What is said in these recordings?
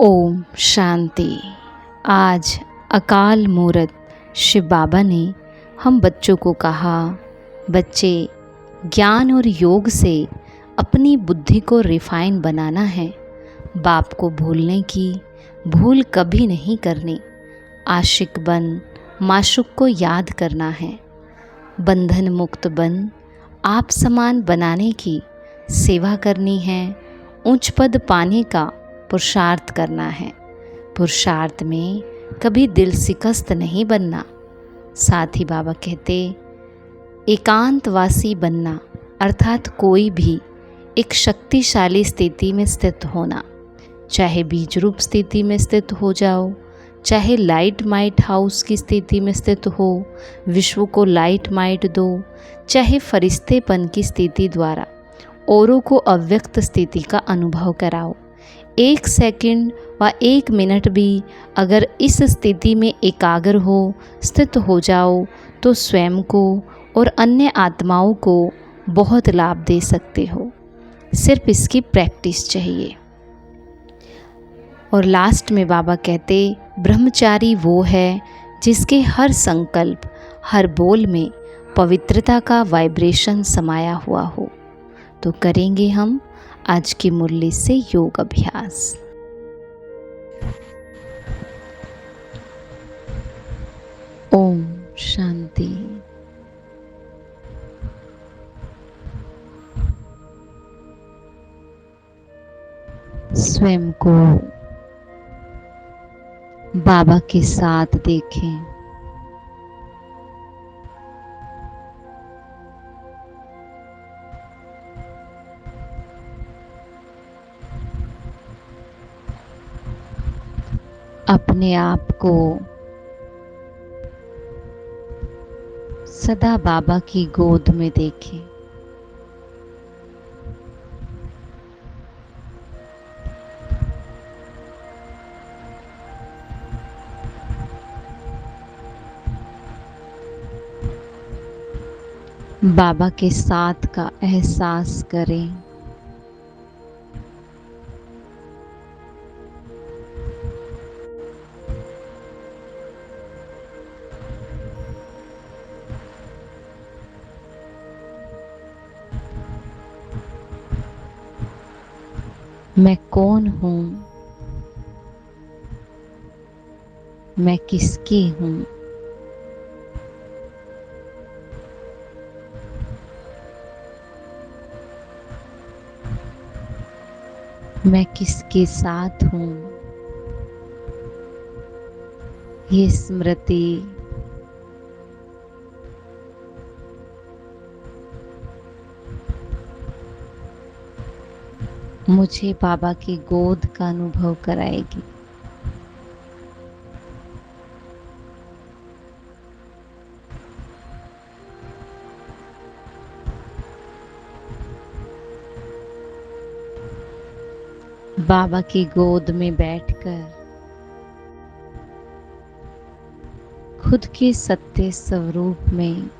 ओम शांति। आज अकाल मूरत शिव बाबा ने हम बच्चों को कहा, बच्चे ज्ञान और योग से अपनी बुद्धि को रिफाइन बनाना है। बाप को भूलने की भूल कभी नहीं करनी। आशिक बन माशूक को याद करना है। बंधन मुक्त बन आप समान बनाने की सेवा करनी है। उच्च पद पाने का पुरुषार्थ करना है। पुरुषार्थ में कभी दिल शिकस्त नहीं बनना। साथ ही बाबा कहते, एकांतवासी बनना अर्थात कोई भी एक शक्तिशाली स्थिति में स्थित होना। चाहे बीज रूप स्थिति में स्थित हो जाओ, चाहे लाइट माइट हाउस की स्थिति में स्थित हो, विश्व को लाइट माइट दो, चाहे फरिश्तेपन की स्थिति द्वारा औरों को अव्यक्त स्थिति का अनुभव कराओ। 1 सेकंड व 1 मिनट भी अगर इस स्थिति में एकाग्र हो, स्थित हो जाओ तो स्वयं को और अन्य आत्माओं को बहुत लाभ दे सकते हो। सिर्फ इसकी प्रैक्टिस चाहिए। और लास्ट में बाबा कहते, ब्रह्मचारी वो है जिसके हर संकल्प, हर बोल में पवित्रता का वाइब्रेशन समाया हुआ हो। तो करेंगे हम आज की मुरली से योग अभ्यास। ओम शांति। स्वयं को बाबा के साथ देखें। अपने आप को सदा बाबा की गोद में देखें। बाबा के साथ का एहसास करें। मैं कौन हूँ? मैं किसकी हूँ? मैं किसके साथ हूँ? ये स्मृति मुझे बाबा की गोद का अनुभव कराएगी। बाबा की गोद में बैठकर खुद के सत्य स्वरूप में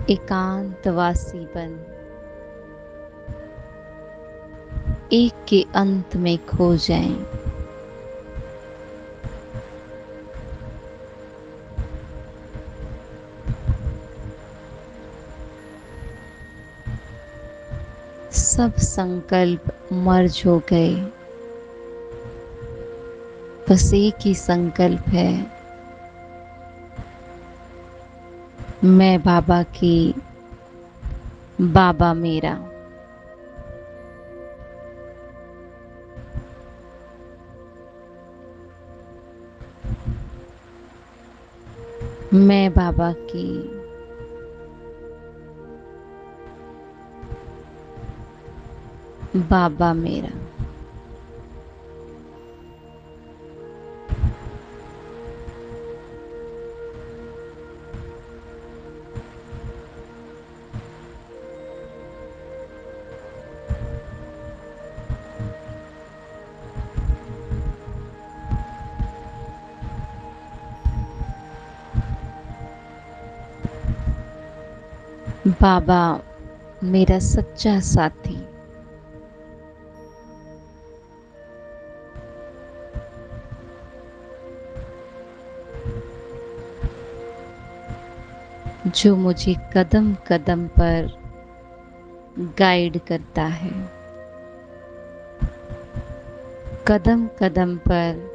एकांतवासी बन एक के अंत में खो जाएं। सब संकल्प मर्ज हो गए। बस एक ही संकल्प है, मैं बाबा की, बाबा मेरा। मैं बाबा की, बाबा मेरा। बाबा मेरा सच्चा साथी। जो मुझे कदम कदम पर गाइड करता है, कदम कदम पर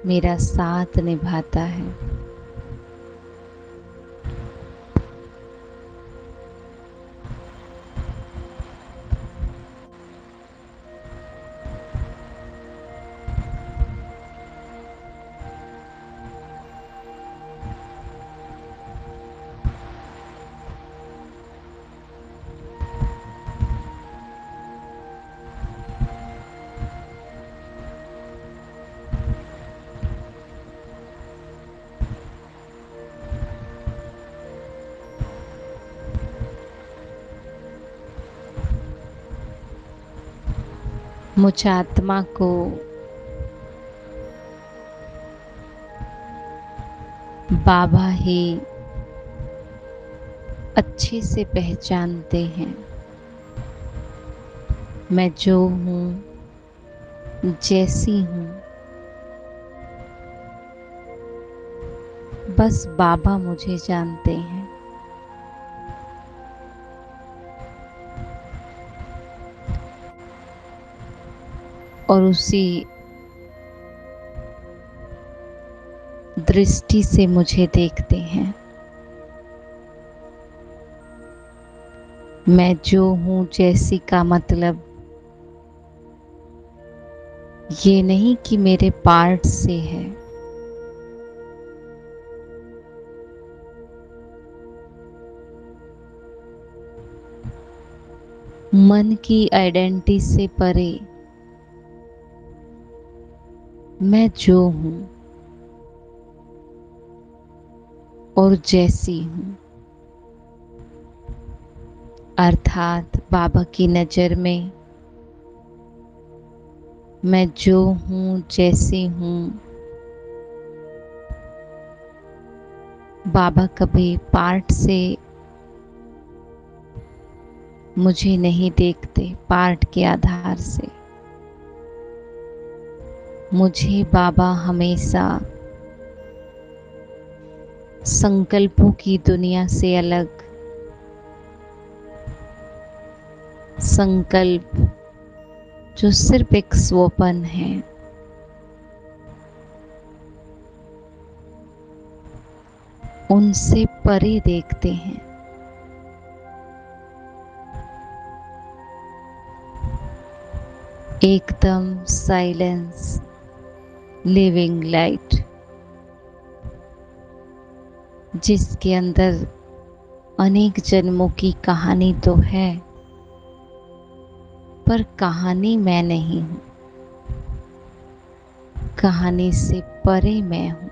मेरा साथ निभाता है। मुझ आत्मा को बाबा ही अच्छे से पहचानते हैं। मैं जो हूँ, जैसी हूँ, बस बाबा मुझे जानते हैं। और उसी दृष्टि से मुझे देखते हैं। मैं जो हूँ जैसी का मतलब ये नहीं कि मेरे पार्ट से है। मन की आइडेंटिटी से परे मैं जो हूँ और जैसी हूँ, अर्थात बाबा की नज़र में मैं जो हूँ, जैसी हूँ, बाबा कभी पार्ट से मुझे नहीं देखते। पार्ट के आधार से मुझे बाबा हमेशा संकल्पों की दुनिया से अलग, संकल्प जो सिर्फ एक स्वप्न है, उनसे परे देखते हैं। एकदम साइलेंस, लिविंग लाइट, जिसके अंदर अनेक जन्मों की कहानी तो है, पर कहानी मैं नहीं हूँ। कहानी से परे मैं हूँ।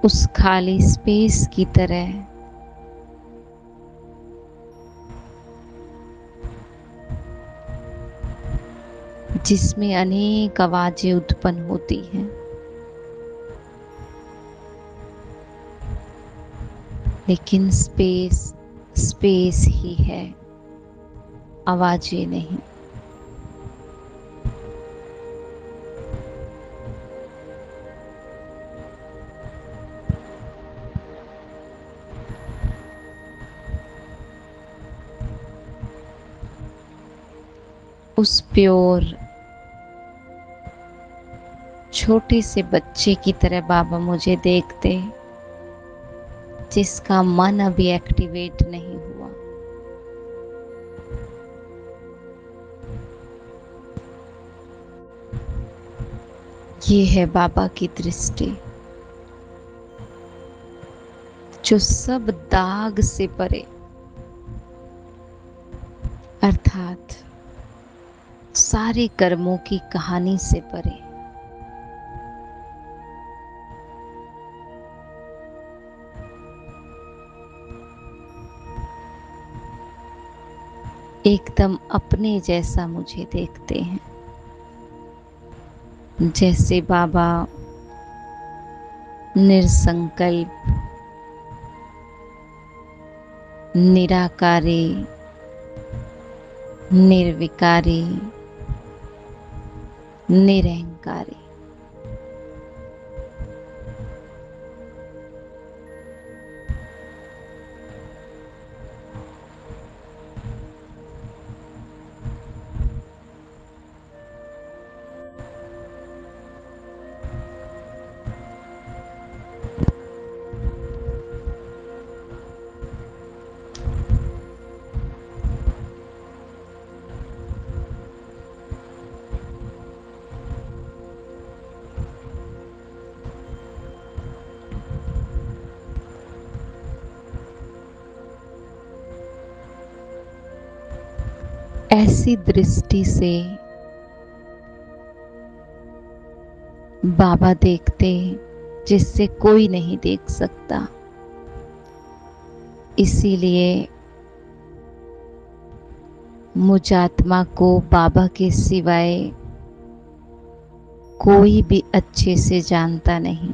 उस खाली स्पेस की तरह जिसमें अनेक आवाजें उत्पन्न होती हैं, लेकिन स्पेस स्पेस ही है, आवाजें नहीं। उस प्योर छोटे से बच्चे की तरह बाबा मुझे देखते, जिसका मन अभी एक्टिवेट नहीं हुआ। ये है बाबा की दृष्टि, जो सब दाग से परे, अर्थात सारे कर्मों की कहानी से परे। एकदम अपने जैसा मुझे देखते हैं। जैसे बाबा निरसंकल्प, निराकारी, निर्विकारी, निरहंकारी। ऐसी दृष्टि से बाबा देखते जिससे कोई नहीं देख सकता। इसीलिए मुझ आत्मा को बाबा के सिवाय कोई भी अच्छे से जानता नहीं।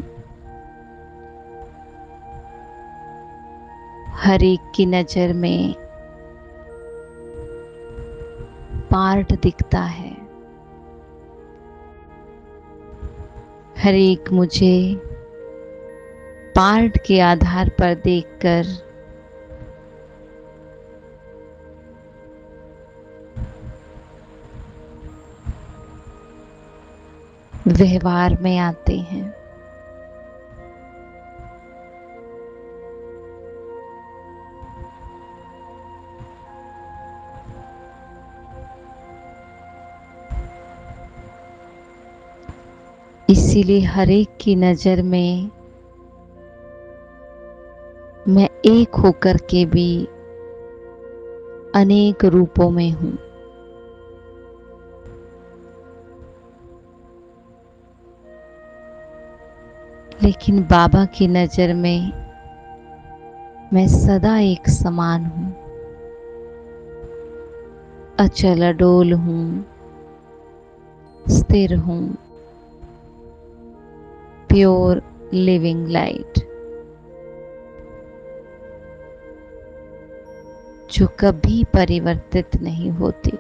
हर एक की नज़र में पार्ट दिखता है। हर एक मुझे पार्ट के आधार पर देखकर व्यवहार में आते हैं। इसीलिए हर एक की नज़र में मैं एक होकर के भी अनेक रूपों में हूँ। लेकिन बाबा की नज़र में मैं सदा एक समान हूँ। अचल अडोल हूँ, स्थिर हूँ, प्योर लिविंग लाइट, जो कभी परिवर्तित नहीं होती।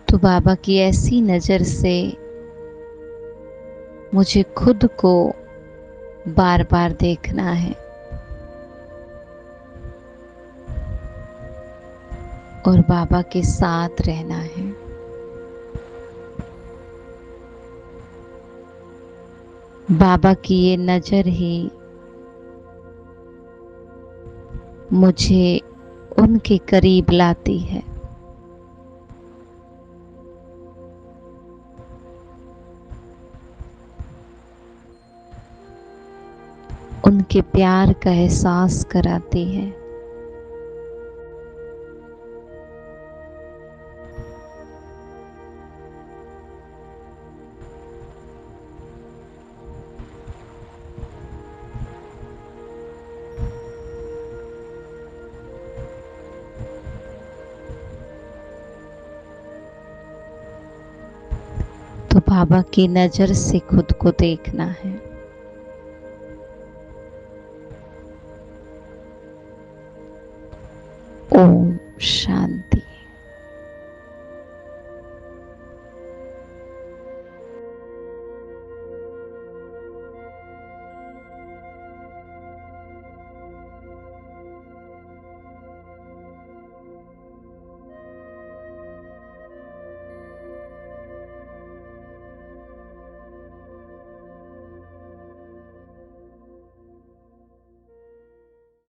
तो बाबा की ऐसी नज़र से मुझे खुद को बार बार देखना है और बाबा के साथ रहना है। बाबा की ये नज़र ही मुझे उनके करीब लाती है। उनके प्यार का एहसास कराती है। तो बाबा की नज़र से खुद को देखना है। ओम शांति।